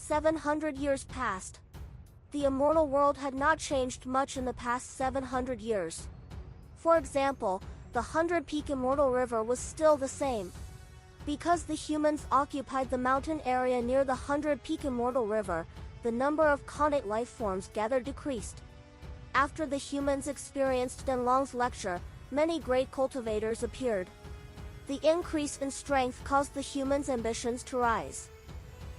700 years passed. The immortal world had not changed much in the past 700 years. For example, the 100 Peak Immortal River was still the same. Because the humans occupied the mountain area near the 100 Peak Immortal River, the number of Khanate life forms gathered decreased. After the humans experienced Denlong's lecture, many great cultivators appeared. The increase in strength caused the humans' ambitions to rise.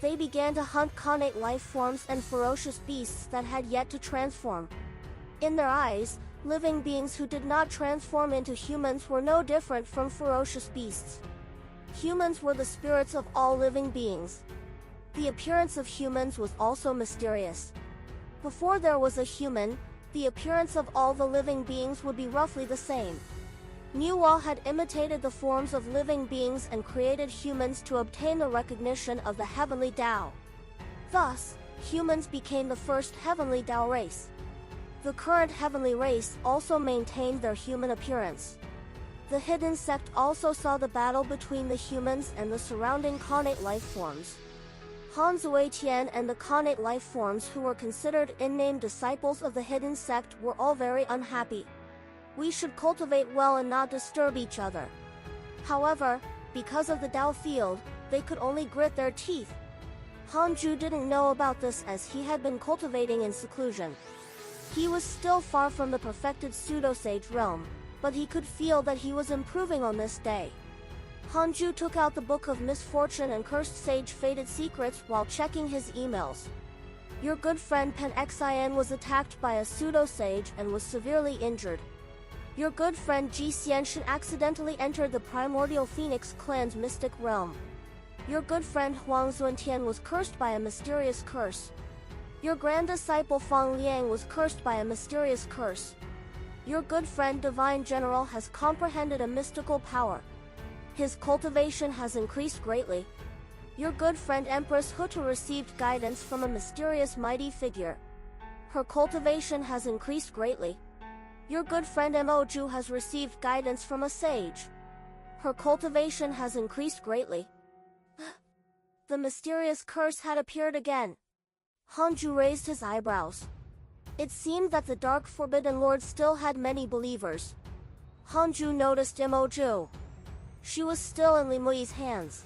They began to hunt Khanate life forms and ferocious beasts that had yet to transform. In their eyes, living beings who did not transform into humans were no different from ferocious beasts. Humans were the spirits of all living beings. The appearance of humans was also mysterious. Before there was a human, the appearance of all the living beings would be roughly the same. Nuwal had imitated the forms of living beings and created humans to obtain the recognition of the heavenly Tao. Thus, humans became the first heavenly Tao race. The current heavenly race also maintained their human appearance. The hidden sect also saw the battle between the humans and the surrounding Khanate life forms. Han Zuetian and the Khanate life forms who were considered in-name disciples of the hidden sect were all very unhappy. We should cultivate well and not disturb each other. However, because of the Tao field, they could only grit their teeth. Hanju didn't know about this as he had been cultivating in seclusion. He was still far from the perfected pseudo-sage realm, but he could feel that he was improving on this day. Hanju took out the Book of Misfortune and Cursed Sage Fated Secrets while checking his emails. Your good friend Pen Xin was attacked by a pseudo-sage and was severely injured. Your good friend Ji Xianshan accidentally entered the Primordial Phoenix clan's mystic realm. Your good friend Huang Zuntian was cursed by a mysterious curse. Your grand disciple Fang Liang was cursed by a mysterious curse. Your good friend Divine General has comprehended a mystical power. His cultivation has increased greatly. Your good friend Empress Huta received guidance from a mysterious mighty figure. Her cultivation has increased greatly. Your good friend Mo Ju has received guidance from a sage. Her cultivation has increased greatly. The mysterious curse had appeared again. Hanju raised his eyebrows. It seemed that the Dark Forbidden Lord still had many believers. Hanju noticed Mo Ju. She was still in Li Mui's hands.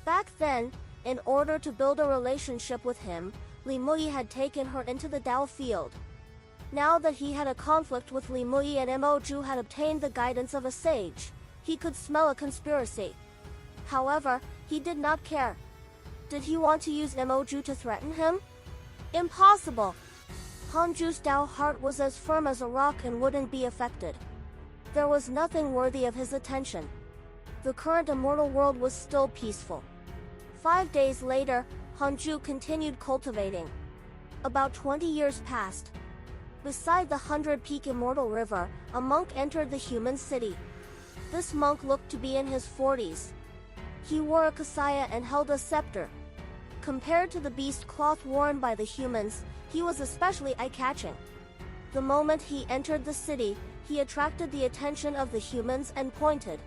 Back then, in order to build a relationship with him, Li Mui had taken her into the Tao field. Now that he had a conflict with Li Mui and Mo Ju had obtained the guidance of a sage, he could smell a conspiracy. However, he did not care. Did he want to use Mo Ju to threaten him? Impossible! Hanju's Tao heart was as firm as a rock and wouldn't be affected. There was nothing worthy of his attention. The current immortal world was still peaceful. 5 days later, Hanju continued cultivating. About 20 years passed. Beside the 100 Peak Immortal River, a monk entered the human city. This monk looked to be in his 40s. He wore a kasaya and held a scepter. Compared to the beast cloth worn by the humans, he was especially eye-catching. The moment he entered the city, he attracted the attention of the humans and pointed.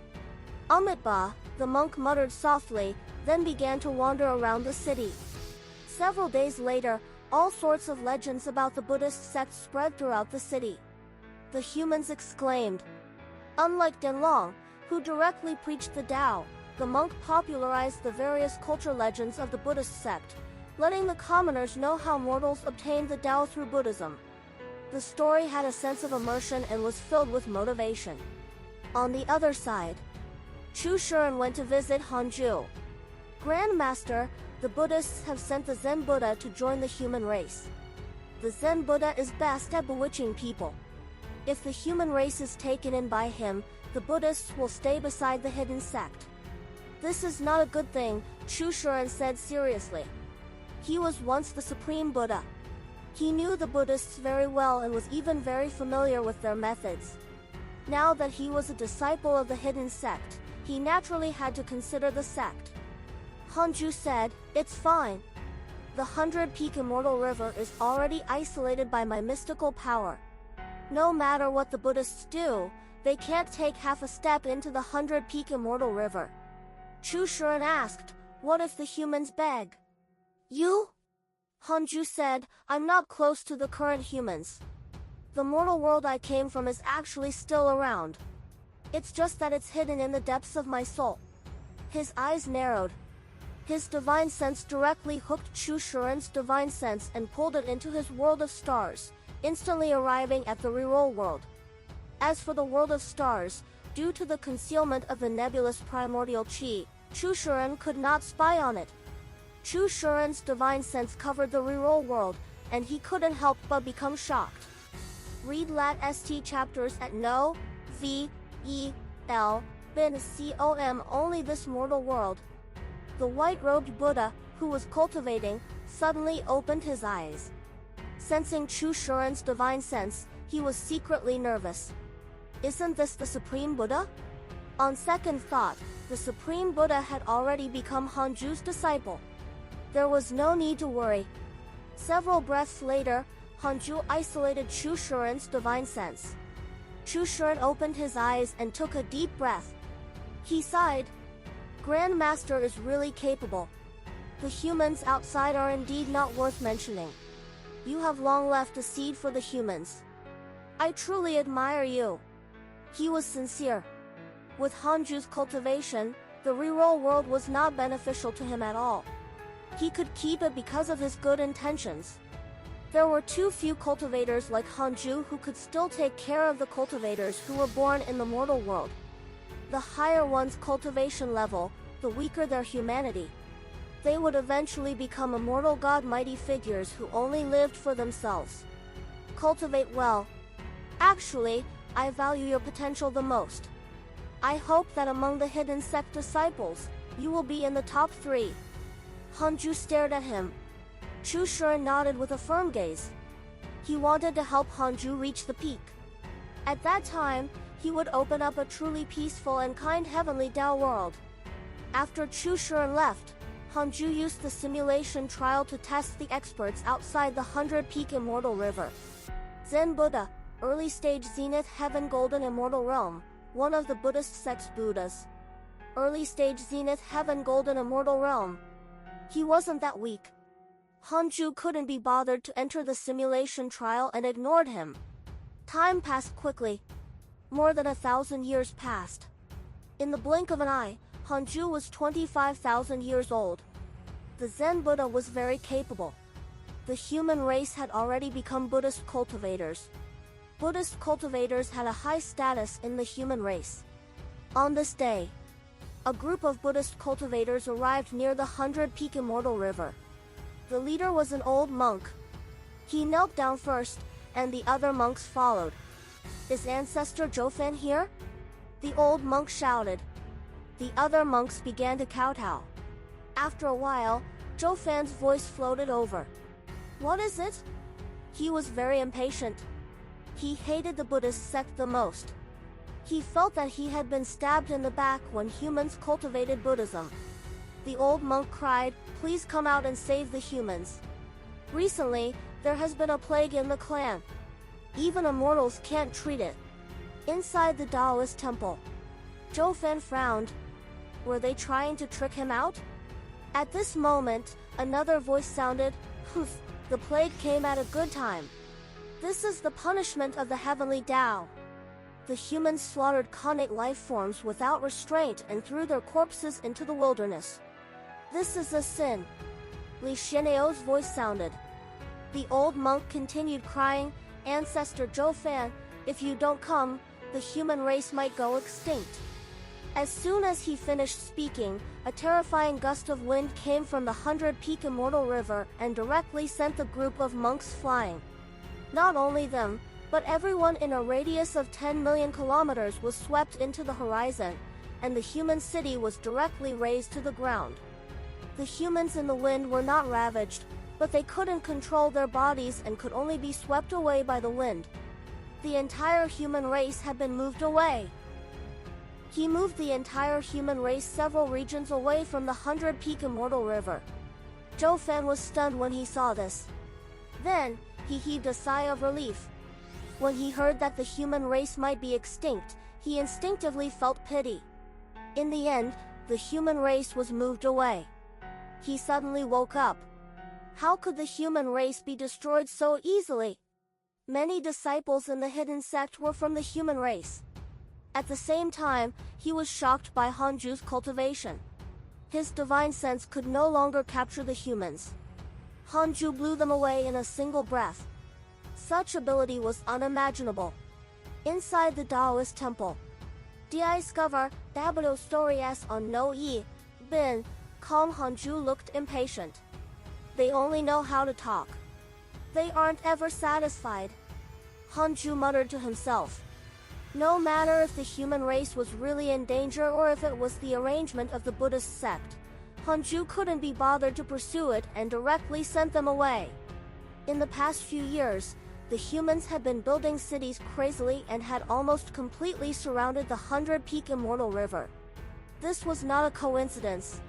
Amitba, the monk muttered softly, then began to wander around the city. Several days later, all sorts of legends about the Buddhist sect spread throughout the city. The humans exclaimed. Unlike Denlong, who directly preached the Tao, the monk popularized the various culture legends of the Buddhist sect, letting the commoners know how mortals obtained the Tao through Buddhism. The story had a sense of immersion and was filled with motivation. On the other side, Chu Shuren went to visit Hanju. Grandmaster, the Buddhists have sent the Zen Buddha to join the human race. The Zen Buddha is best at bewitching people. If the human race is taken in by him, the Buddhists will stay beside the hidden sect. This is not a good thing, Chu Shuren said seriously. He was once the Supreme Buddha. He knew the Buddhists very well and was even very familiar with their methods. Now that he was a disciple of the hidden sect, he naturally had to consider the sect. Hanju said, It's fine. The 100 Peak Immortal River is already isolated by my mystical power. No matter what the Buddhists do, they can't take half a step into the 100 Peak Immortal River. Chu Shuren asked, What if the humans beg? You? Hanju said, I'm not close to the current humans. The mortal world I came from is actually still around. It's just that it's hidden in the depths of my soul. His eyes narrowed. His divine sense directly hooked Chu Shuren's divine sense and pulled it into his world of stars, instantly arriving at the reroll world. As for the world of stars, due to the concealment of the nebulous primordial chi, Chu Shuren could not spy on it. Chu Shuren's divine sense covered the reroll world, and he couldn't help but become shocked. Read Lat St chapters at No, V, E, L, Bin Com only this mortal world. The white-robed Buddha, who was cultivating, suddenly opened his eyes. Sensing Chu Shuren's divine sense, he was secretly nervous. Isn't this the Supreme Buddha? On second thought, the Supreme Buddha had already become Hanju's disciple. There was no need to worry. Several breaths later, Hanju isolated Chu Shuren's divine sense. Chu Shuren opened his eyes and took a deep breath. He sighed. Grandmaster is really capable. The humans outside are indeed not worth mentioning. You have long left a seed for the humans. I truly admire you. He was sincere. With Hanju's cultivation, the reroll world was not beneficial to him at all. He could keep it because of his good intentions. There were too few cultivators like Hanju who could still take care of the cultivators who were born in the mortal world. The higher one's cultivation level, the weaker their humanity. They would eventually become immortal god-mighty figures who only lived for themselves. Cultivate well. Actually, I value your potential the most. I hope that among the hidden sect disciples, you will be in the top 3. Hanju stared at him. Chu Shuren nodded with a firm gaze. He wanted to help Hanju reach the peak. At that time, he would open up a truly peaceful and kind heavenly Tao world. After Chu Shuren left, Hanju used the simulation trial to test the experts outside the 100-peak Immortal River. Zen Buddha, early stage Zenith Heaven Golden Immortal Realm, one of the Buddhist sect's Buddhas. Early stage Zenith Heaven Golden Immortal Realm. He wasn't that weak. Hanju couldn't be bothered to enter the simulation trial and ignored him. Time passed quickly. More than 1,000 years passed. In the blink of an eye, Hanju was 25,000 years old. The Zen Buddha was very capable. The human race had already become Buddhist cultivators. Buddhist cultivators had a high status in the human race. On this day, a group of Buddhist cultivators arrived near the 100-peak Immortal River. The leader was an old monk. He knelt down first, and the other monks followed. Is Ancestor Zhoufan here? The old monk shouted. The other monks began to kowtow. After a while, Zhoufan's voice floated over. What is it? He was very impatient. He hated the Buddhist sect the most. He felt that he had been stabbed in the back when humans cultivated Buddhism. The old monk cried, please come out and save the humans. Recently, there has been a plague in the clan. Even immortals can't treat it. Inside the Taoist temple, Zhoufan frowned. Were they trying to trick him out? At this moment, another voice sounded, Poof, the plague came at a good time. This is the punishment of the heavenly Tao. The humans slaughtered connate life forms without restraint and threw their corpses into the wilderness. This is a sin. Li Xineo's voice sounded. The old monk continued crying, Ancestor Zhoufan, if you don't come, the human race might go extinct. As soon as he finished speaking, a terrifying gust of wind came from the 100-peak Immortal River and directly sent the group of monks flying. Not only them, but everyone in a radius of 10 million kilometers was swept into the horizon, and the human city was directly razed to the ground. The humans in the wind were not ravaged, but they couldn't control their bodies and could only be swept away by the wind. The entire human race had been moved away. He moved the entire human race several regions away from the 100-peak Immortal River. Zhoufan was stunned when he saw this. Then, he heaved a sigh of relief. When he heard that the human race might be extinct, he instinctively felt pity. In the end, the human race was moved away. He suddenly woke up. How could the human race be destroyed so easily? Many disciples in the hidden sect were from the human race. At the same time, he was shocked by Hanju's cultivation. His divine sense could no longer capture the humans. Hanju blew them away in a single breath. Such ability was unimaginable. Inside the Taoist temple, discover Dabado stories on No Yi, Bin, Kong. Hanju looked impatient. They only know how to talk. They aren't ever satisfied. Hanju muttered to himself. No matter if the human race was really in danger or if it was the arrangement of the Buddhist sect, Hanju couldn't be bothered to pursue it and directly sent them away. In the past few years, the humans had been building cities crazily and had almost completely surrounded the 100-peak Immortal River. This was not a coincidence.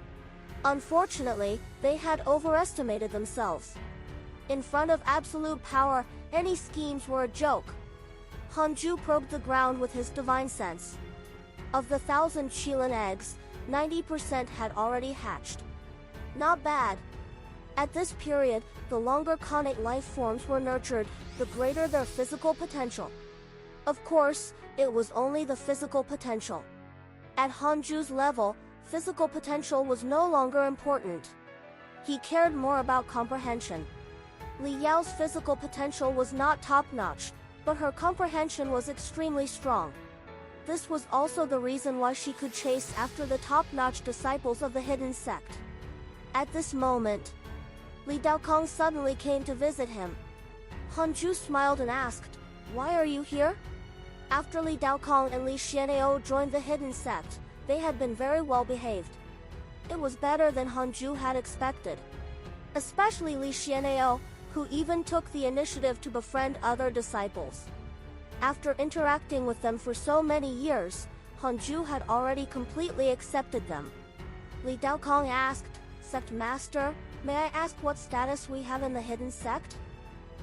Unfortunately, they had overestimated themselves. In front of absolute power, any schemes were a joke. Hanju probed the ground with his divine sense. Of the 1,000 Qilin eggs, 90% had already hatched. Not bad. At this period, the longer conic life forms were nurtured, the greater their physical potential. Of course, it was only the physical potential. At Hanju's level, physical potential was no longer important. He cared more about comprehension. Li Yao's physical potential was not top-notch, but her comprehension was extremely strong. This was also the reason why she could chase after the top-notch disciples of the hidden sect. At this moment, Li Daokong suddenly came to visit him. Hanju smiled and asked, "Why are you here?" After Li Daokong and Li Xian'eo joined the hidden sect, they had been very well behaved. It was better than Hanju had expected. Especially Li Xian'eo, who even took the initiative to befriend other disciples. After interacting with them for so many years, Hanju had already completely accepted them. Li Daokong asked, "Sect Master, may I ask what status we have in the hidden sect?"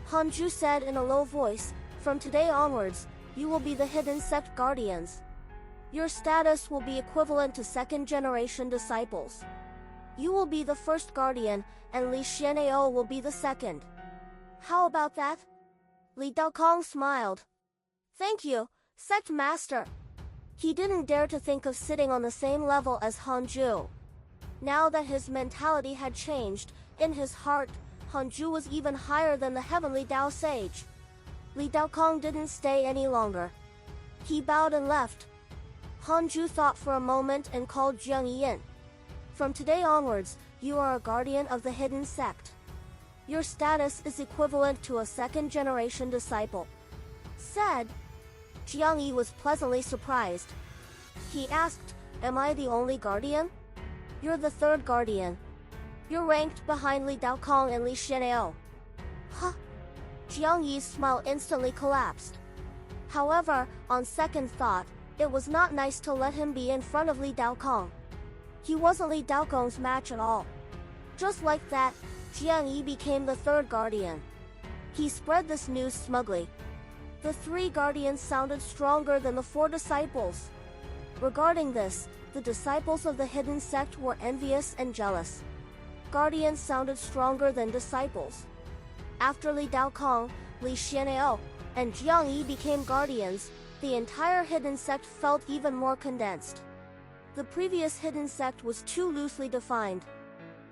Hanju said in a low voice, "From today onwards, you will be the hidden sect guardians. Your status will be equivalent to second-generation disciples. You will be the first guardian, and Li Xian'eo will be the second." "How about that?" Li Daokong smiled. "Thank you, Sect Master." He didn't dare to think of sitting on the same level as Hanju. Now that his mentality had changed, in his heart, Hanju was even higher than the heavenly Dao sage. Li Daokong didn't stay any longer. He bowed and left. Hanju thought for a moment and called Jiang Yi in. "From today onwards, you are a guardian of the hidden sect. Your status is equivalent to a second-generation disciple." Said. Jiang Yi was pleasantly surprised. He asked, "Am I the only guardian?" "You're the third guardian. You're ranked behind Li Daokong and Li Xian'eo." Huh? Jiang Yi's smile instantly collapsed. However, on second thought, it was not nice to let him be in front of Li Daokong. He wasn't Li Daokong's match at all. Just like that, Jiang Yi became the third guardian. He spread this news smugly. The 3 guardians sounded stronger than the 4 disciples. Regarding this, the disciples of the hidden sect were envious and jealous. Guardians sounded stronger than disciples. After Li Daokong, Li Xian'eo, and Jiang Yi became guardians, the entire hidden sect felt even more condensed. The previous hidden sect was too loosely defined.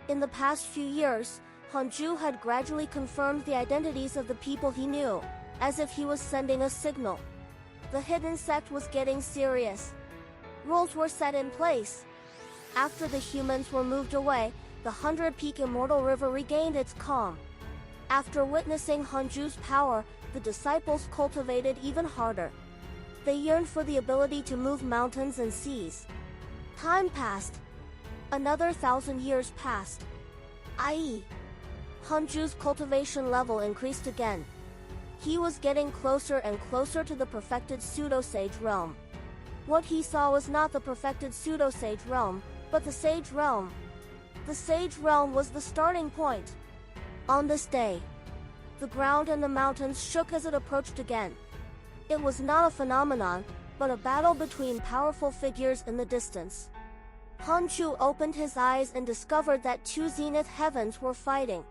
In the past few years, Hanju had gradually confirmed the identities of the people he knew, as if he was sending a signal. The hidden sect was getting serious. Rules were set in place. After the humans were moved away, the 100-peak Immortal River regained its calm. After witnessing Hanju's power, the disciples cultivated even harder. They yearned for the ability to move mountains and seas. Time passed. Another 1,000 years passed. I.e., Hanju's cultivation level increased again. He was getting closer and closer to the perfected pseudo-sage realm. What he saw was not the perfected pseudo-sage realm, but the sage realm. The sage realm was the starting point. On this day, the ground and the mountains shook as it approached again. It was not a phenomenon, but a battle between powerful figures in the distance. Hanju opened his eyes and discovered that 2 zenith heavens were fighting.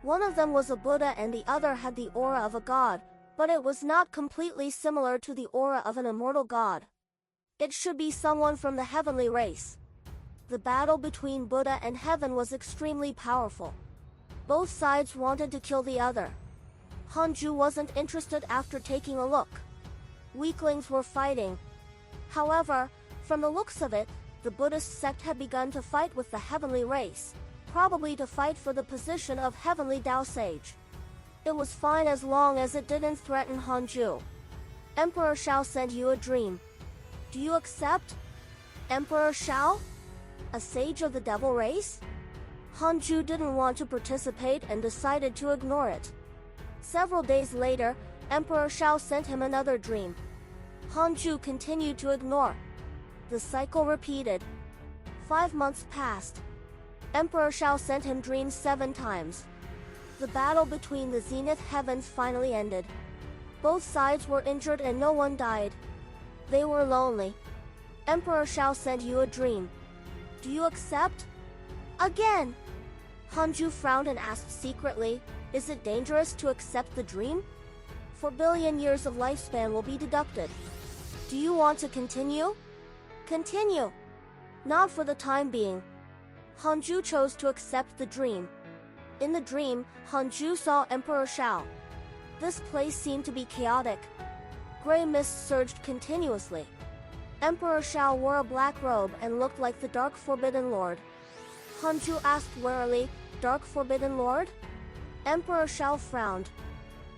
One of them was a Buddha and the other had the aura of a god, but it was not completely similar to the aura of an immortal god. It should be someone from the heavenly race. The battle between Buddha and heaven was extremely powerful. Both sides wanted to kill the other. Hanju wasn't interested after taking a look. Weaklings were fighting. However, from the looks of it, the Buddhist sect had begun to fight with the heavenly race, probably to fight for the position of heavenly Dao Sage. It was fine as long as it didn't threaten Hanju. Emperor Shao sent you a dream. Do you accept? Emperor Shao? A sage of the devil race? Hanju didn't want to participate and decided to ignore it. Several days later, Emperor Shao sent him another dream. Hanju continued to ignore. The cycle repeated. 5 months passed. Emperor Shao sent him dreams 7 times. The battle between the zenith heavens finally ended. Both sides were injured and no one died. They were lonely. Emperor Shao sent you a dream. Do you accept? Again! Hanju frowned and asked secretly, is it dangerous to accept the dream? 4 billion years of lifespan will be deducted. Do you want to continue? Continue. Not for the time being. Hanju chose to accept the dream. In the dream, Hanju saw Emperor Shao. This place seemed to be chaotic. Gray mist surged continuously. Emperor Shao wore a black robe and looked like the Dark Forbidden Lord. Hanju asked warily, Dark Forbidden Lord? Emperor Shao frowned.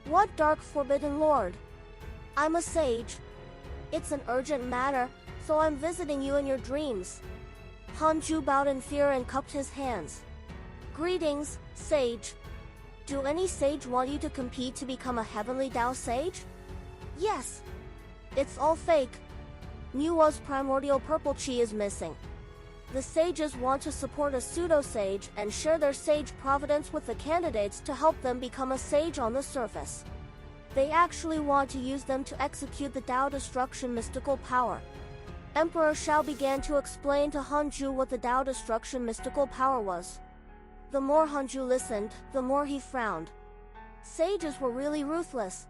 What Dark Forbidden Lord? I'm a sage. It's an urgent matter, so I'm visiting you in your dreams. Hanju bowed in fear and cupped his hands. Greetings, sage. Do any sage want you to compete to become a heavenly Dao sage? Yes. It's all fake. Nuwa's primordial purple chi is missing. The sages want to support a pseudo-sage and share their sage providence with the candidates to help them become a sage on the surface. They actually want to use them to execute the Dao Destruction mystical power. Emperor Shao began to explain to Hanju what the Dao Destruction mystical power was. The more Hanju listened, the more he frowned. Sages were really ruthless.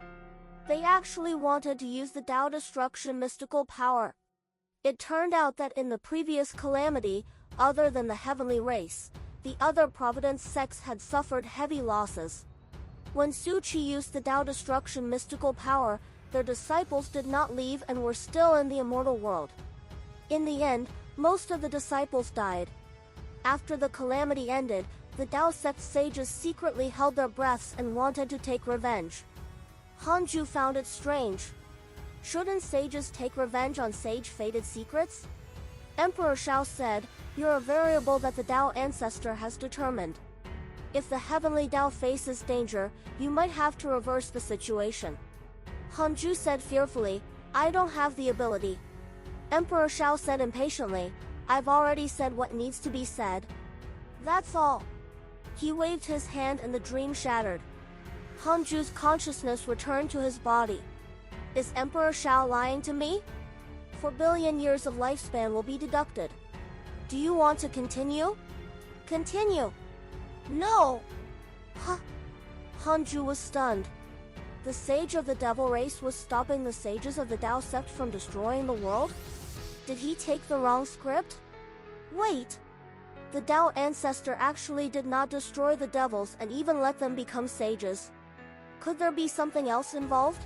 They actually wanted to use the Dao Destruction mystical power. It turned out that in the previous calamity, other than the heavenly race, the other Providence sects had suffered heavy losses. When Su Qi used the Dao Destruction mystical power, their disciples did not leave and were still in the immortal world. In the end, most of the disciples died. After the calamity ended, the Dao sect sages secretly held their breaths and wanted to take revenge. Hanju found it strange. Shouldn't sages take revenge on sage-fated secrets? Emperor Shao said, you're a variable that the Dao ancestor has determined. If the heavenly Dao faces danger, you might have to reverse the situation. Hanju said fearfully, I don't have the ability. Emperor Shao said impatiently, I've already said what needs to be said. That's all. He waved his hand and the dream shattered. Hanju's consciousness returned to his body. Is Emperor Shao lying to me? 4 billion years of lifespan will be deducted. Do you want to continue? Continue. No! Huh? Hanju was stunned. The sage of the devil race was stopping the sages of the Dao sect from destroying the world? Did he take the wrong script? Wait! The Dao ancestor actually did not destroy the devils and even let them become sages. Could there be something else involved?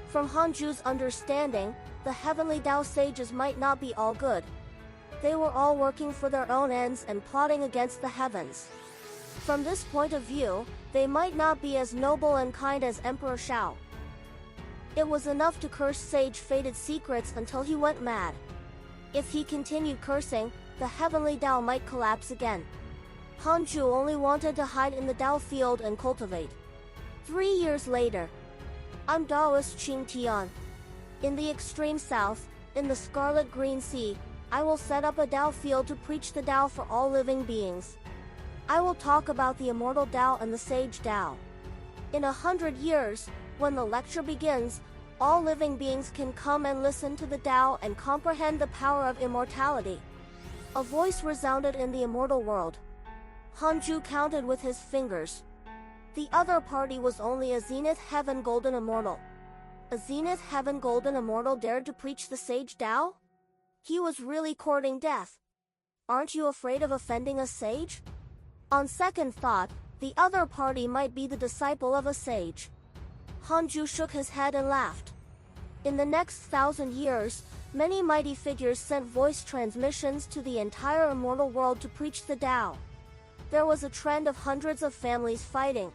From Hanju's understanding, the heavenly Dao sages might not be all good. They were all working for their own ends and plotting against the heavens. From this point of view, they might not be as noble and kind as Emperor Shao. It was enough to curse sage-fated secrets until he went mad. If he continued cursing, the heavenly Dao might collapse again. Hanju only wanted to hide in the Dao field and cultivate. 3 years later. I'm Daoist Qing Tian. In the extreme south, in the Scarlet Green Sea, I will set up a Dao field to preach the Dao for all living beings. I will talk about the immortal Dao and the sage Dao. In 100 years, when the lecture begins, all living beings can come and listen to the Dao and comprehend the power of immortality. A voice resounded in the immortal world. Hanju counted with his fingers. The other party was only a Zenith Heaven Golden Immortal. A Zenith Heaven Golden Immortal dared to preach the Sage Tao? He was really courting death. Aren't you afraid of offending a sage? On second thought, the other party might be the disciple of a sage. Hanju shook his head and laughed. In the next 1,000 years, many mighty figures sent voice transmissions to the entire immortal world to preach the Tao. There was a trend of hundreds of families fighting.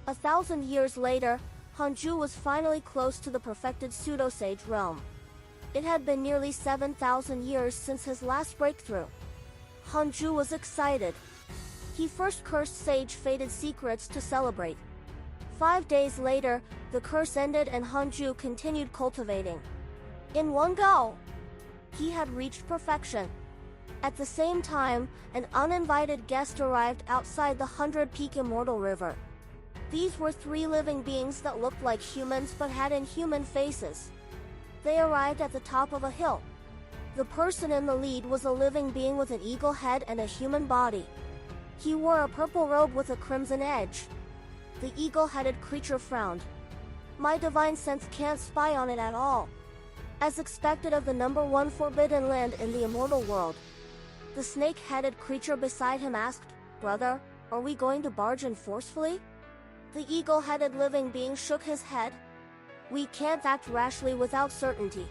1,000 years later, Hanju was finally close to the perfected pseudo-sage realm. It had been nearly 7,000 years since his last breakthrough. Hanju was excited. He first cursed Sage Fated Secrets to celebrate. 5 days later, the curse ended and Hanju continued cultivating. In one go, he had reached perfection. At the same time, an uninvited guest arrived outside the 100-Peak Immortal River. These were 3 living beings that looked like humans but had inhuman faces. They arrived at the top of a hill. The person in the lead was a living being with an eagle head and a human body. He wore a purple robe with a crimson edge. The eagle-headed creature frowned. My divine sense can't spy on it at all. As expected of the number 1 forbidden land in the immortal world. The snake-headed creature beside him asked, "Brother, are we going to barge in forcefully?" The eagle-headed living being shook his head. We can't act rashly without certainty.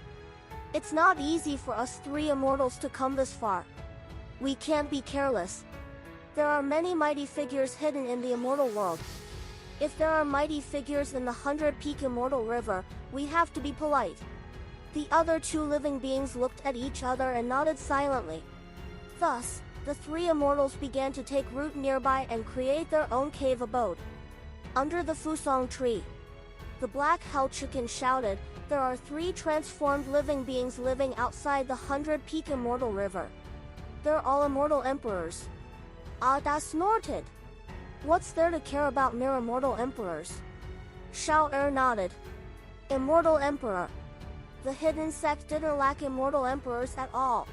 It's not easy for us 3 immortals to come this far. We can't be careless. There are many mighty figures hidden in the immortal world. If there are mighty figures in the 100-Peak Immortal River, we have to be polite. The other 2 living beings looked at each other and nodded silently. Thus, the 3 immortals began to take root nearby and create their own cave abode. Under the Fusong tree, the Black Hell Chicken shouted, "There are 3 transformed living beings living outside the 100-Peak Immortal River. They're all immortal emperors." Ada snorted. "What's there to care about mere immortal emperors?" Shao Er nodded. Immortal Emperor. The hidden sect didn't lack immortal emperors at all.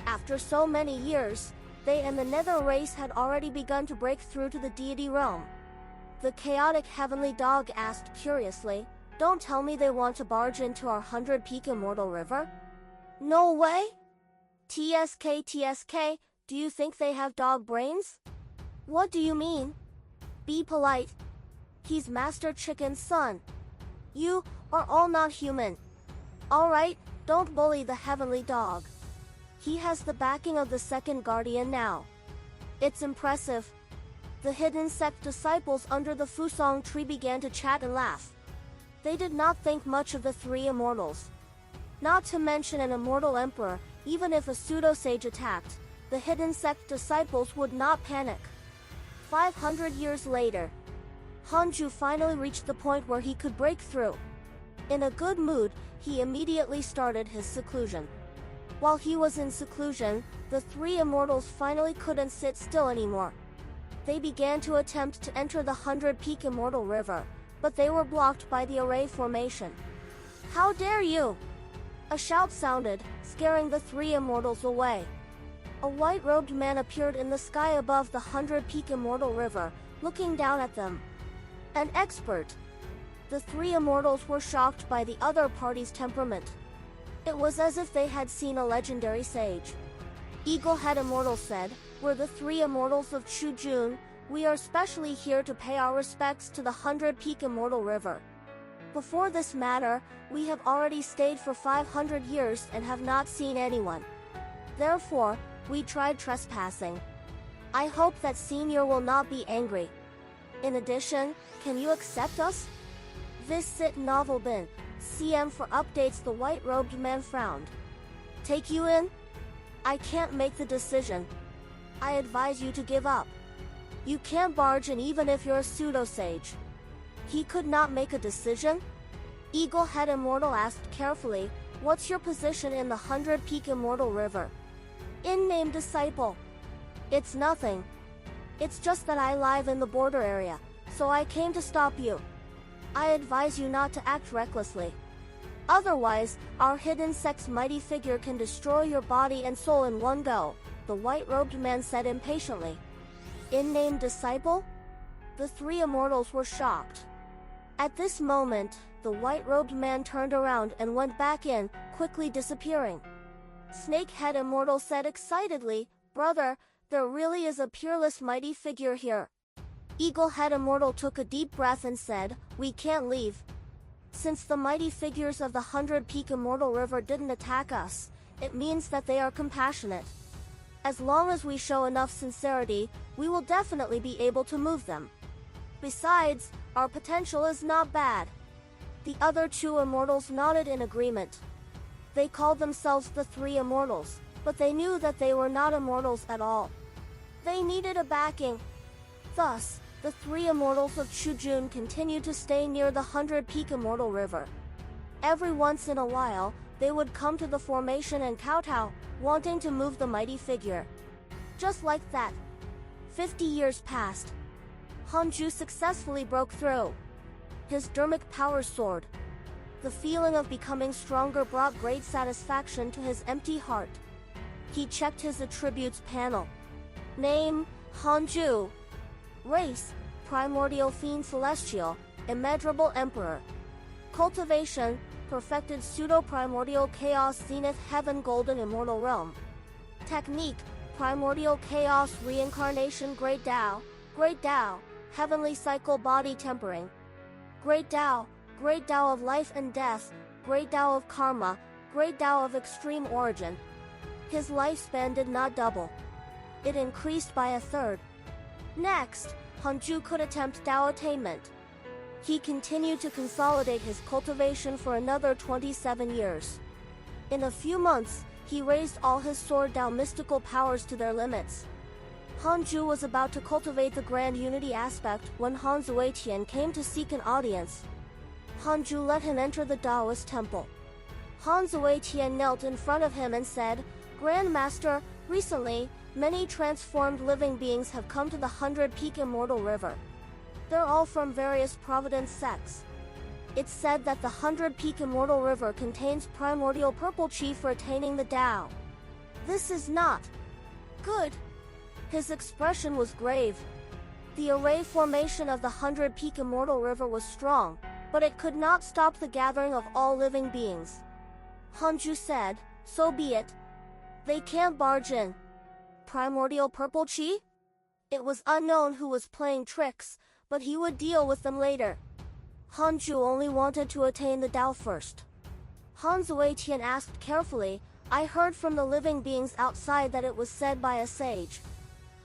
After so many years, they and the Nether race had already begun to break through to the deity realm. The chaotic heavenly dog asked curiously, "Don't tell me they want to barge into our 100-Peak Immortal River?" "No way." TSK, do you think they have dog brains?" "What do you mean?" "Be polite. He's Master Chicken's son. You are all not human. Alright, don't bully the heavenly dog. He has the backing of the second guardian now. It's impressive." The hidden sect disciples under the Fusong tree began to chat and laugh. They did not think much of the 3 immortals. Not to mention an immortal emperor, even if a pseudo-sage attacked, the hidden sect disciples would not panic. 500 years later, Hanju finally reached the point where he could break through. In a good mood, he immediately started his seclusion. While he was in seclusion, the 3 immortals finally couldn't sit still anymore. They began to attempt to enter the 100-Peak Immortal River, but they were blocked by the array formation. "How dare you!" A shout sounded, scaring the 3 immortals away. A white-robed man appeared in the sky above the 100-Peak Immortal River, looking down at them. An expert. The 3 immortals were shocked by the other party's temperament. It was as if they had seen a legendary sage. Eaglehead Immortal said, "We're the 3 immortals of Chujun. We are specially here to pay our respects to the 100-Peak Immortal River. Before this matter, we have already stayed for 500 years and have not seen anyone. Therefore, we tried trespassing. I hope that Senior will not be angry. In addition, can you accept us?" Visit Novel Bin, CM for updates. The white-robed man frowned. "Take you in? I can't make the decision. I advise you to give up. You can't barge in even if you're a pseudo-sage." He could not make a decision? Eaglehead Immortal asked carefully, "What's your position in the 100-Peak Immortal River?" "In-name disciple." "It's nothing. It's just that I live in the border area, so I came to stop you. I advise you not to act recklessly. Otherwise, our hidden sect's mighty figure can destroy your body and soul in one go," the white-robed man said impatiently. "In-name disciple? The three immortals were shocked. At this moment, the white-robed man turned around and went back in, quickly disappearing. Snakehead Immortal said excitedly, "Brother, there really is a peerless mighty figure here." Eaglehead Immortal took a deep breath and said, "We can't leave. Since the mighty figures of the 100-Peak Immortal River didn't attack us, it means that they are compassionate. As long as we show enough sincerity, we will definitely be able to move them. Besides, our potential is not bad." The other two immortals nodded in agreement. They called themselves the Three Immortals, but they knew that they were not immortals at all. They needed a backing. Thus, the three immortals of Chujun continued to stay near the 100-Peak Immortal River. Every once in a while, they would come to the formation and kowtow, wanting to move the mighty figure. Just like that, 50 years passed. Hanju successfully broke through. His dermic power soared. The feeling of becoming stronger brought great satisfaction to his empty heart. He checked his attributes panel. Name, Hanju. Race, Primordial Fiend Celestial, Immeasurable Emperor. Cultivation, Perfected Pseudo-Primordial Chaos Zenith Heaven Golden Immortal Realm. Technique, Primordial Chaos Reincarnation Great Tao, Heavenly Cycle Body Tempering. Great Tao of Life and Death, Great Tao of Karma, Great Tao of Extreme Origin. His lifespan did not double. It increased by a third. Next, Hanju could attempt Tao attainment. He continued to consolidate his cultivation for another 27 years. In a few months, he raised all his Sword Tao mystical powers to their limits. Hanju was about to cultivate the Grand Unity aspect when Han Zuetian came to seek an audience. Hanju let him enter the Taoist temple. Han Zuetian knelt in front of him and said, "Grand Master, recently, many transformed living beings have come to the 100-Peak Immortal River. They're all from various Providence sects. It's said that the 100-Peak Immortal River contains primordial purple chi for attaining the Tao. This is not good." His expression was grave. The array formation of the 100-Peak Immortal River was strong, but it could not stop the gathering of all living beings. Hanju said, "So be it. They can't barge in." Primordial purple chi? It was unknown who was playing tricks, but he would deal with them later. Hanju only wanted to attain the Tao first. Han Zuetian asked carefully, "I heard from the living beings outside that it was said by a sage.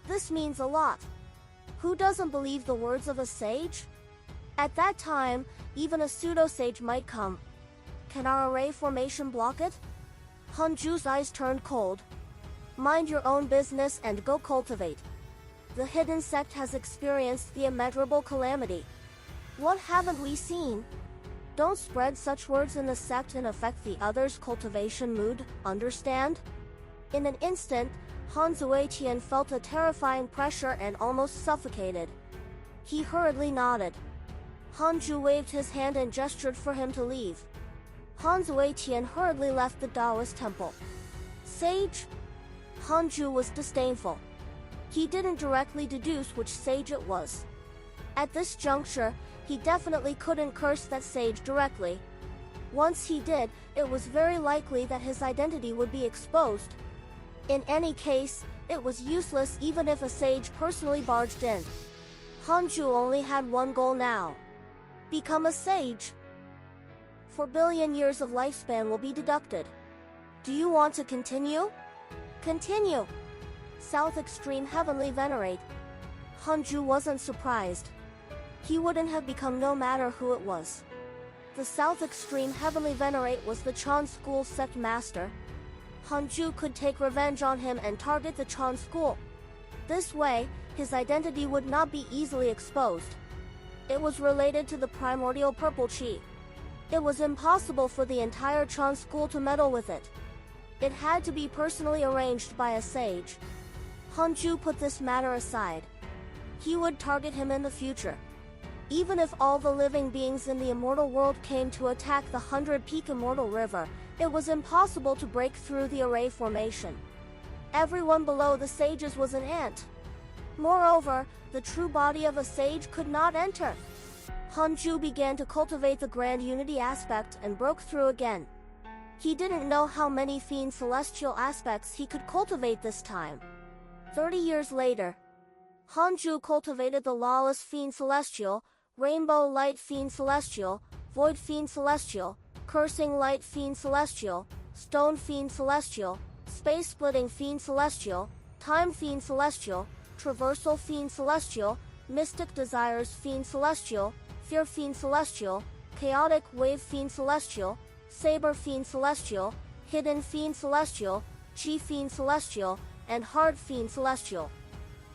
This means a lot. Who doesn't believe the words of a sage? At that time, even a pseudo-sage might come. Can our array formation block it?" Hanju's eyes turned cold. "Mind your own business and go cultivate. The hidden sect has experienced the immeasurable calamity. What haven't we seen? Don't spread such words in the sect and affect the others' cultivation mood, understand?" In an instant, Han Zuetian felt a terrifying pressure and almost suffocated. He hurriedly nodded. Hanju waved his hand and gestured for him to leave. Han Zuetian hurriedly left the Taoist temple. "Sage?" Hanju was disdainful. He didn't directly deduce which sage it was. At this juncture, he definitely couldn't curse that sage directly. Once he did, it was very likely that his identity would be exposed. In any case, it was useless even if a sage personally barged in. Hanju only had one goal now. Become a sage. 4 billion years of lifespan will be deducted. Do you want to continue? Continue. South Extreme Heavenly Venerate. Hanju wasn't surprised. He wouldn't have become no matter who it was. The South Extreme Heavenly Venerate was the Chan School sect master. Hanju could take revenge on him and target the Chan School. This way, his identity would not be easily exposed. It was related to the primordial purple chi. It was impossible for the entire Chan School to meddle with it. It had to be personally arranged by a sage. Hanju put this matter aside. He would target him in the future. Even if all the living beings in the immortal world came to attack the 100-Peak Immortal River, it was impossible to break through the array formation. Everyone below the sages was an ant. Moreover, the true body of a sage could not enter. Hanju began to cultivate the grand unity aspect and broke through again. He didn't know how many fiend celestial aspects he could cultivate this time. 30 years later, Hanju cultivated the lawless fiend celestial, rainbow light fiend celestial, void fiend celestial, cursing light fiend celestial, stone fiend celestial, space splitting fiend celestial, time fiend celestial, traversal fiend celestial, mystic desires fiend celestial, fear fiend celestial, chaotic wave fiend celestial, saber fiend celestial, hidden fiend celestial, chi fiend celestial, and hard fiend celestial.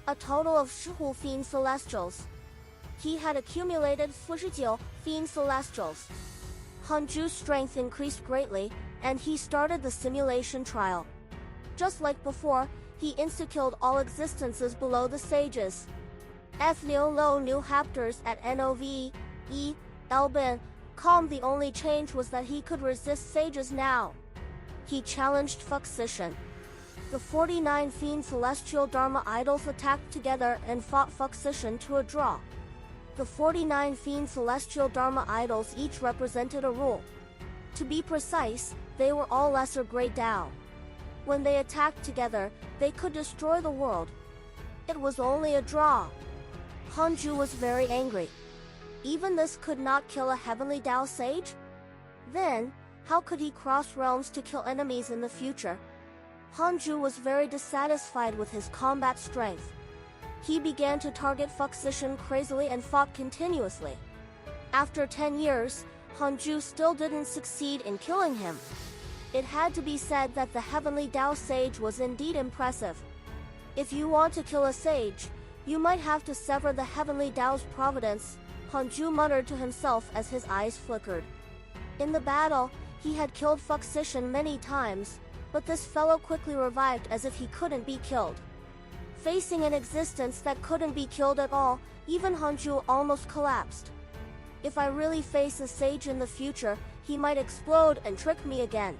A total of 15 fiend celestials. He had accumulated 49 fiend celestials. Hanju's strength increased greatly, and he started the simulation trial. Just like before, he insta-killed all existences below the sages. Ethnio Lo new Haptors at Nove, Elbin, Calm. The only change was that he could resist sages now. He challenged Fuxishan. The 49 fiend celestial Dharma idols attacked together and fought Fuxishan to a draw. The 49 fiend celestial Dharma idols each represented a rule. To be precise, they were all lesser grade Tao. When they attacked together, they could destroy the world. It was only a draw. Hanju was very angry. Even this could not kill a heavenly Tao sage? Then, how could he cross realms to kill enemies in the future? Hanju was very dissatisfied with his combat strength. He began to target Fuxishan crazily and fought continuously. After 10 years, Hanju still didn't succeed in killing him. It had to be said that the heavenly Tao sage was indeed impressive. If you want to kill a sage, you might have to sever the heavenly Tao's providence, Hanju muttered to himself as his eyes flickered. In the battle, he had killed Fuxishan many times, but this fellow quickly revived as if he couldn't be killed. Facing an existence that couldn't be killed at all, even Hanju almost collapsed. If I really face a sage in the future, he might explode and trick me again.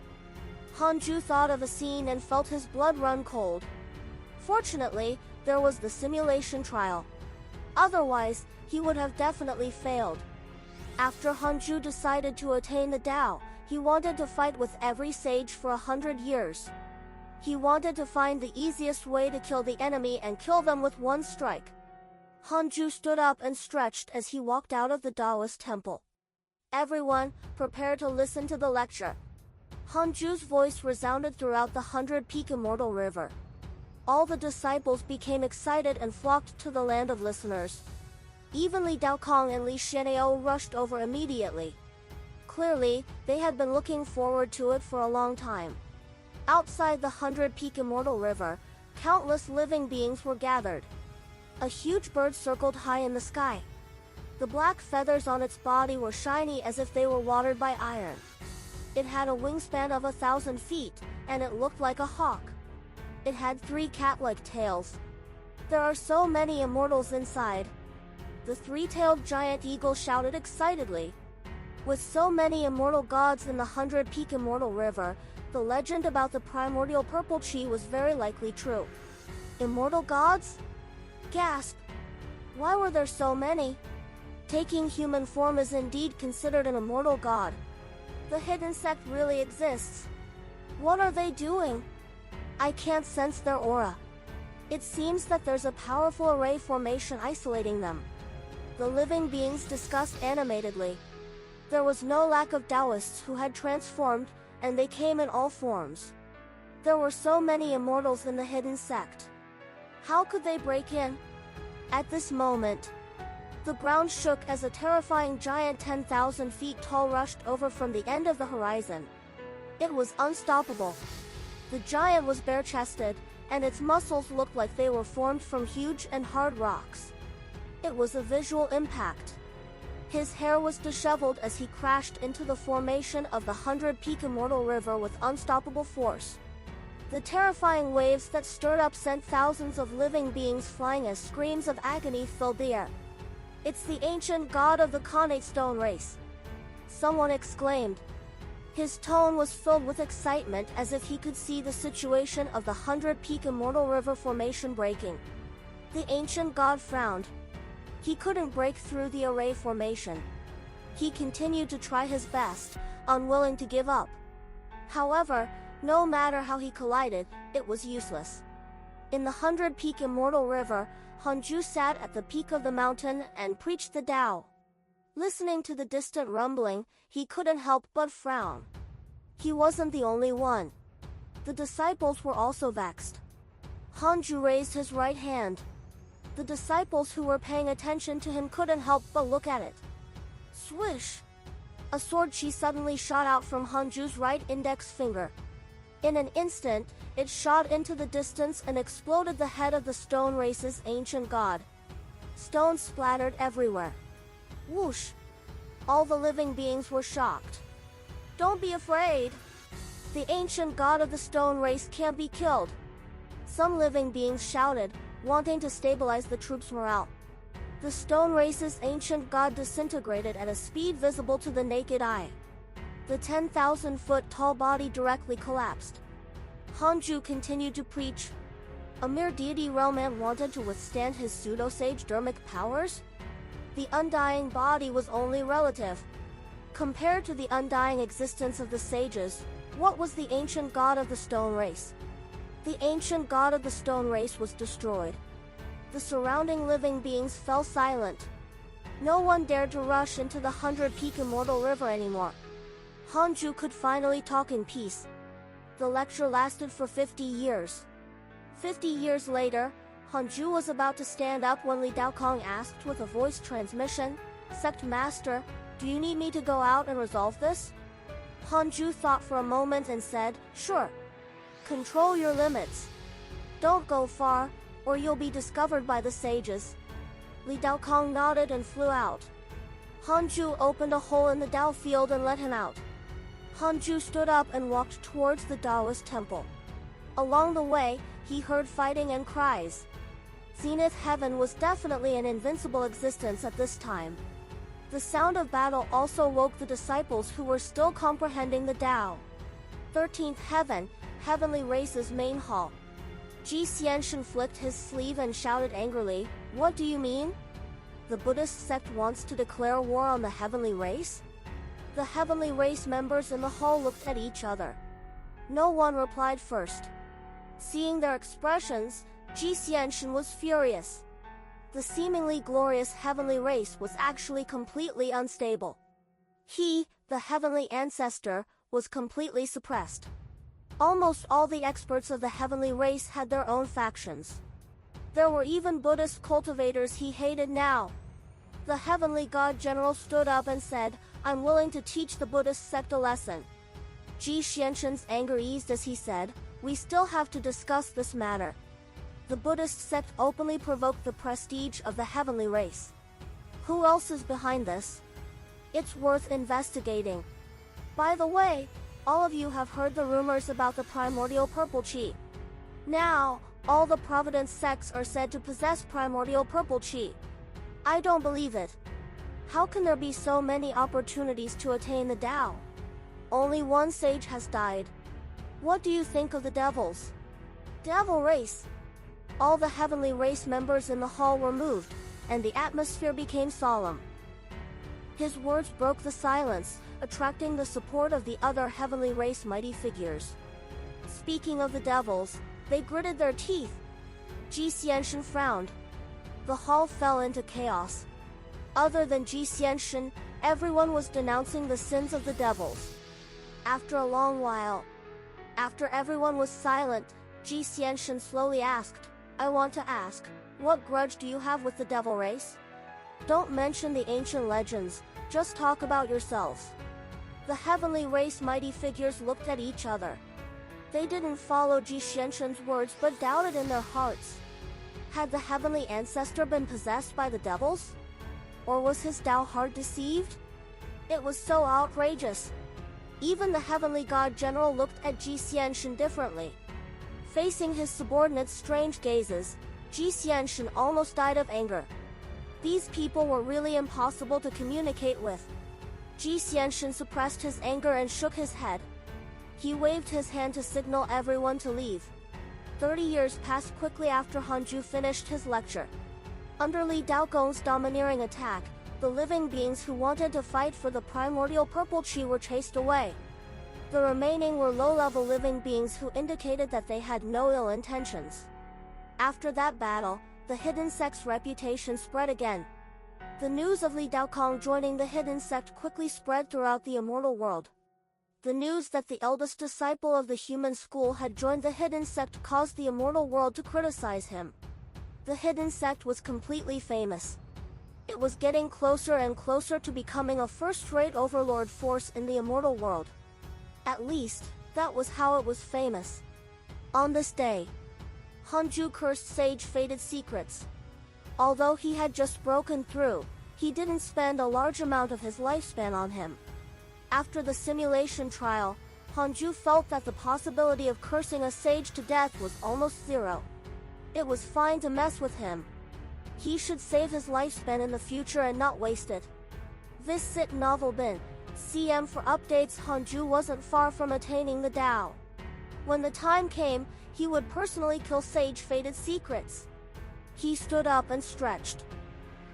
Hanju thought of a scene and felt his blood run cold. Fortunately, there was the simulation trial. Otherwise, he would have definitely failed. After Hanju decided to attain the Tao, he wanted to fight with every sage for 100 years. He wanted to find the easiest way to kill the enemy and kill them with one strike. Hanju stood up and stretched as he walked out of the Taoist temple. Everyone, prepare to listen to the lecture. Hanju's voice resounded throughout the 100-peak immortal river. All the disciples became excited and flocked to the land of listeners. Even Li Daokong and Li Shenao rushed over immediately. Clearly, they had been looking forward to it for a long time. Outside the 100-peak immortal river, countless living beings were gathered. A huge bird circled high in the sky. The black feathers on its body were shiny as if they were watered by iron. It had a wingspan of 1,000 feet, and it looked like a hawk. It had 3 cat-like tails. There are so many immortals inside. The 3-tailed giant eagle shouted excitedly. With so many immortal gods in the 100-peak immortal river, the legend about the primordial purple chi was very likely true. Immortal gods? Gasp! Why were there so many? Taking human form is indeed considered an immortal god. The hidden sect really exists. What are they doing? I can't sense their aura. It seems that there's a powerful array formation isolating them. The living beings discussed animatedly. There was no lack of Taoists who had transformed, and they came in all forms. There were so many immortals in the hidden sect. How could they break in? At this moment, the ground shook as a terrifying giant 10,000 feet tall rushed over from the end of the horizon. It was unstoppable. The giant was bare-chested, and its muscles looked like they were formed from huge and hard rocks. It was a visual impact. His hair was disheveled as he crashed into the formation of the 100-peak immortal river with unstoppable force. The terrifying waves that stirred up sent thousands of living beings flying as screams of agony filled the air. It's the ancient god of the Khanate stone race. Someone exclaimed. His tone was filled with excitement as if he could see the situation of the 100-peak immortal river formation breaking. The ancient god frowned. He couldn't break through the array formation. He continued to try his best, unwilling to give up. However, no matter how he collided, it was useless. In the 100-peak Immortal River, Hanju sat at the peak of the mountain and preached the Tao. Listening to the distant rumbling, he couldn't help but frown. He wasn't the only one. The disciples were also vexed. Hanju raised his right hand. The disciples who were paying attention to him couldn't help but look at it. Swish! A sword chi suddenly shot out from Hanju's right index finger. In an instant, it shot into the distance and exploded the head of the stone race's ancient god. Stones splattered everywhere. Whoosh! All the living beings were shocked. Don't be afraid. The ancient god of the stone race can't be killed. Some living beings shouted, wanting to stabilize the troops' morale. The stone race's ancient god disintegrated at a speed visible to the naked eye. The 10,000-foot tall body directly collapsed. Hanju continued to preach. A mere deity realm ant wanted to withstand his pseudo-sage dermic powers? The undying body was only relative. Compared to the undying existence of the sages, what was the ancient god of the stone race? The ancient god of the stone race was destroyed. The surrounding living beings fell silent. No one dared to rush into the 100-peak Immortal River anymore. Hanju could finally talk in peace. The lecture lasted for 50 years. 50 years later, Hanju was about to stand up when Li Daokong asked with a voice transmission, "Sect Master, do you need me to go out and resolve this?" Hanju thought for a moment and said, "Sure. Control your limits. Don't go far, or you'll be discovered by the sages." Li Daokong nodded and flew out. Hanju opened a hole in the Dao field and let him out. Hanju stood up and walked towards the Taoist temple. Along the way, he heard fighting and cries. Zenith Heaven was definitely an invincible existence at this time. The sound of battle also woke the disciples who were still comprehending the Tao. 13th Heaven, Heavenly Race's main hall. Ji Xianshan flicked his sleeve and shouted angrily, "What do you mean? The Buddhist sect wants to declare war on the Heavenly Race?" The Heavenly Race members in the hall looked at each other. No one replied first. Seeing their expressions, Ji Xianshan was furious. The seemingly glorious Heavenly Race was actually completely unstable. He, the Heavenly Ancestor, was completely suppressed. Almost all the experts of the Heavenly Race had their own factions. There were even Buddhist cultivators he hated now. The Heavenly God General stood up and said, "I'm willing to teach the Buddhist sect a lesson." Ji Xianshan's anger eased as he said, "We still have to discuss this matter." The Buddhist sect openly provoked the prestige of the Heavenly Race. Who else is behind this? It's worth investigating. By the way, all of you have heard the rumors about the primordial purple chi. Now, all the Providence sects are said to possess primordial purple chi. I don't believe it. How can there be so many opportunities to attain the Tao? Only one sage has died. What do you think of the devils? Devil race. All the Heavenly Race members in the hall were moved, and the atmosphere became solemn. His words broke the silence, attracting the support of the other Heavenly Race mighty figures. Speaking of the devils, they gritted their teeth. Ji Xianshan frowned. The hall fell into chaos. Other than Ji Xianshan, everyone was denouncing the sins of the devils. After a long while, after everyone was silent, Ji Xianshan slowly asked, "I want to ask, what grudge do you have with the devil race? Don't mention the ancient legends, just talk about yourselves." The Heavenly Race mighty figures looked at each other. They didn't follow Ji Xianshan's words but doubted in their hearts. Had the Heavenly Ancestor been possessed by the devils? Or was his Tao heart deceived? It was so outrageous. Even the Heavenly God General looked at Ji Xianshan differently. Facing his subordinates' strange gazes, Ji Xianshan almost died of anger. These people were really impossible to communicate with. Ji Xianshan suppressed his anger and shook his head. He waved his hand to signal everyone to leave. 30 years passed quickly after Hanju finished his lecture. Under Li Daogong's domineering attack, the living beings who wanted to fight for the primordial purple chi were chased away. The remaining were low-level living beings who indicated that they had no ill intentions. After that battle, the hidden sect's reputation spread again. The news of Li Daokong joining the hidden sect quickly spread throughout the immortal world. The news that the eldest disciple of the human school had joined the hidden sect caused the immortal world to criticize him. The hidden sect was completely famous. It was getting closer and closer to becoming a first-rate overlord force in the immortal world. At least, that was how it was famous. On this day, Hanju cursed Sage Fated Secrets. Although he had just broken through, he didn't spend a large amount of his lifespan on him. After the simulation trial, Hanju felt that the possibility of cursing a sage to death was almost zero. It was fine to mess with him. He should save his lifespan in the future and not waste it. Visit Novel Bin, CM for updates. Hanju wasn't far from attaining the Tao. When the time came, he would personally kill Sage Fated Secrets. He stood up and stretched.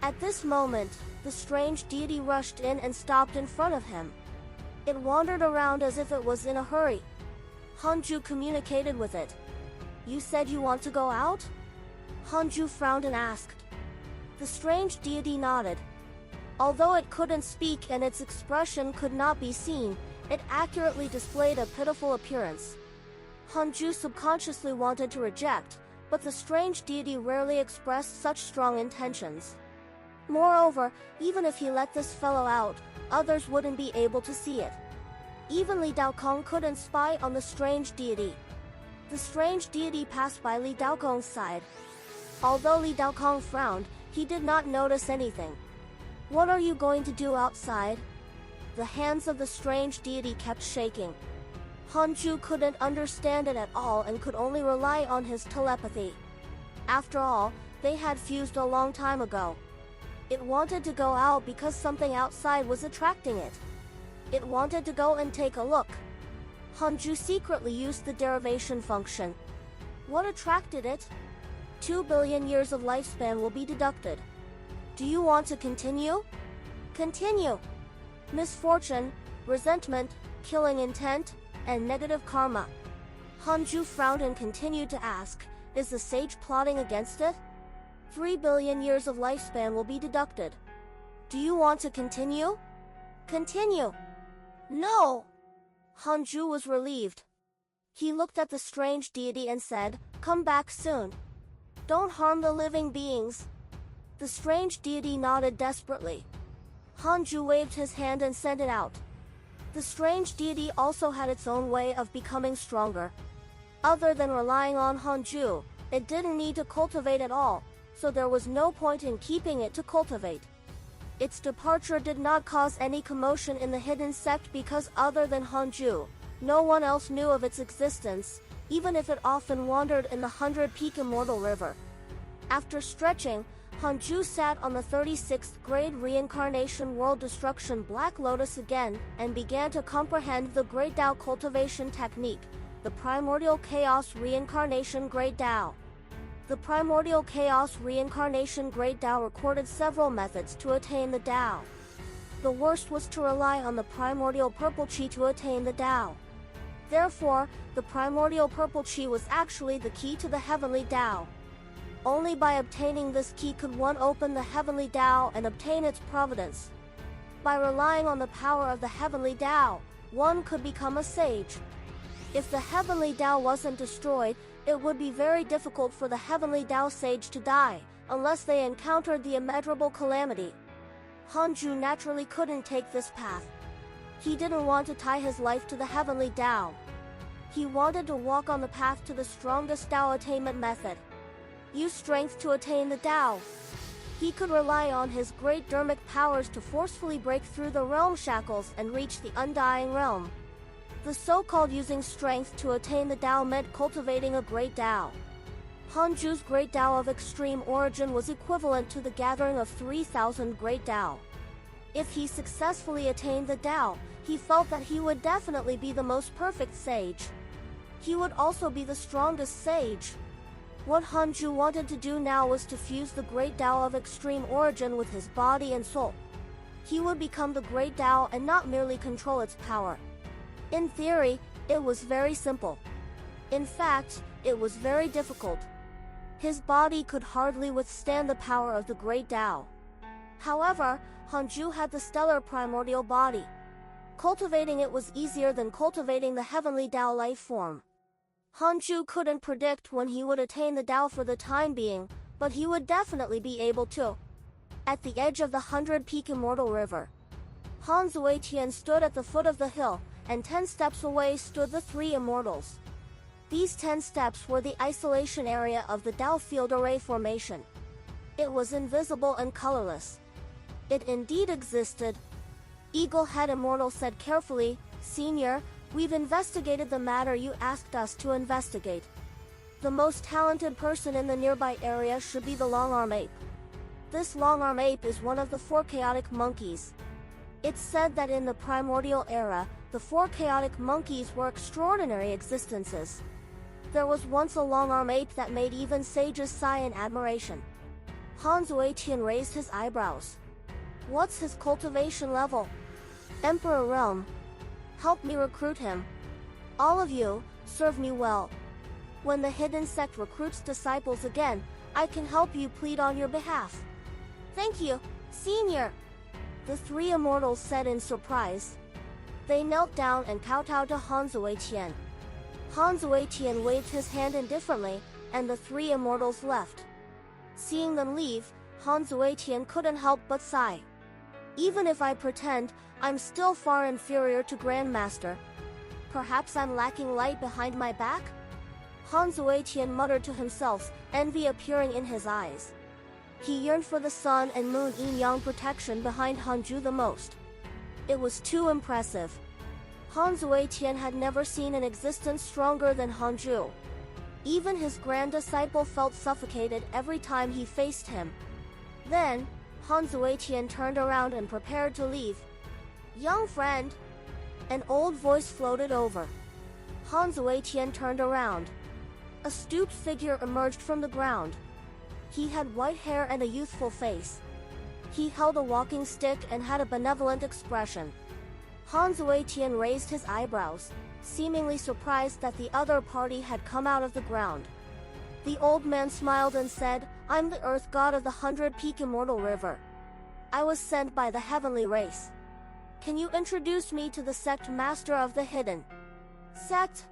At this moment, the strange deity rushed in and stopped in front of him. It wandered around as if it was in a hurry. Hanju communicated with it. "You said you want to go out?" Hanju frowned and asked. The strange deity nodded. Although it couldn't speak and its expression could not be seen, it accurately displayed a pitiful appearance. Hanju subconsciously wanted to reject, but the strange deity rarely expressed such strong intentions. Moreover, even if he let this fellow out, others wouldn't be able to see it. Even Li Daokong couldn't spy on the strange deity. The strange deity passed by Li Daokong's side. Although Li Daokong frowned, he did not notice anything. "What are you going to do outside?" The hands of the strange deity kept shaking. Hanju couldn't understand it at all and could only rely on his telepathy. After all, they had fused a long time ago. It wanted to go out because something outside was attracting it. It wanted to go and take a look. Hanju secretly used the derivation function. What attracted it? 2 billion years of lifespan will be deducted. Do you want to continue? Continue. Misfortune, resentment, killing intent, and negative karma. Hanju frowned and continued to ask, "Is the sage plotting against it?" 3 billion years of lifespan will be deducted. Do you want to continue? Continue. No! Hanju was relieved. He looked at the strange deity and said, "Come back soon. Don't harm the living beings." The strange deity nodded desperately. Hanju waved his hand and sent it out. The strange deity also had its own way of becoming stronger. Other than relying on Hanju, it didn't need to cultivate at all, so there was no point in keeping it to cultivate. Its departure did not cause any commotion in the hidden sect because other than Hanju, no one else knew of its existence, even if it often wandered in the 100-peak Immortal River. After stretching, Hanju sat on the 36th grade Reincarnation World Destruction Black Lotus again and began to comprehend the Great Tao cultivation technique, the Primordial Chaos Reincarnation Great Tao. The Primordial Chaos Reincarnation Great Tao recorded several methods to attain the Tao. The worst was to rely on the Primordial Purple Chi to attain the Tao. Therefore, the Primordial Purple Chi was actually the key to the Heavenly Tao. Only by obtaining this key could one open the Heavenly Tao and obtain its providence. By relying on the power of the Heavenly Tao, one could become a sage. If the Heavenly Tao wasn't destroyed, it would be very difficult for the Heavenly Tao sage to die, unless they encountered the immeasurable calamity. Hanju naturally couldn't take this path. He didn't want to tie his life to the Heavenly Tao. He wanted to walk on the path to the strongest Tao attainment method. Use strength to attain the Tao. He could rely on his great dermic powers to forcefully break through the realm shackles and reach the undying realm. The so-called using strength to attain the Tao meant cultivating a great Tao. Hanju's great Tao of extreme origin was equivalent to the gathering of 3,000 great Tao. If he successfully attained the Tao, he felt that he would definitely be the most perfect sage. He would also be the strongest sage. What Hanju wanted to do now was to fuse the Great Tao of extreme origin with his body and soul. He would become the Great Tao and not merely control its power. In theory, it was very simple. In fact, it was very difficult. His body could hardly withstand the power of the Great Tao. However, Hanju had the stellar primordial body. Cultivating it was easier than cultivating the heavenly Tao life form. Hanju couldn't predict when he would attain the Tao for the time being, but he would definitely be able to. At the edge of the 100-peak Immortal River, Han Zuetian stood at the foot of the hill, and 10 steps away stood the 3 immortals. These 10 steps were the isolation area of the Tao Field Array formation. It was invisible and colorless. It indeed existed. Eaglehead Immortal said carefully, "Senior, we've investigated the matter you asked us to investigate. The most talented person in the nearby area should be the Longarm Ape. This Longarm Ape is one of the 4 chaotic monkeys. It's said that in the primordial era, the 4 chaotic monkeys were extraordinary existences. There was once a Longarm Ape that made even sages sigh in admiration." Han Zuetian raised his eyebrows. "What's his cultivation level?" "Emperor Realm. Help me recruit him. All of you, serve me well. When the hidden sect recruits disciples again, I can help you plead on your behalf." "Thank you, Senior," the 3 immortals said in surprise. They knelt down and kowtowed to Han Zuetian. Han Zuetian waved his hand indifferently, and the 3 immortals left. Seeing them leave, Han Zuetian couldn't help but sigh. "Even if I pretend, I'm still far inferior to Grandmaster. Perhaps I'm lacking light behind my back?" Han Zuetian muttered to himself, envy appearing in his eyes. He yearned for the sun and moon yin-yang protection behind Hanju the most. It was too impressive. Han Zuetian had never seen an existence stronger than Hanju. Even his grand disciple felt suffocated every time he faced him. Then, Han Zuetian turned around and prepared to leave. "Young friend," an old voice floated over. Han Zuetian turned around. A stooped figure emerged from the ground. He had white hair and a youthful face. He held a walking stick and had a benevolent expression. Han Zuetian raised his eyebrows, seemingly surprised that the other party had come out of the ground. The old man smiled and said, "I'm the Earth God of the 100-peak Immortal River. I was sent by the heavenly race. Can you introduce me to the sect Master of the Hidden?" "Sect?"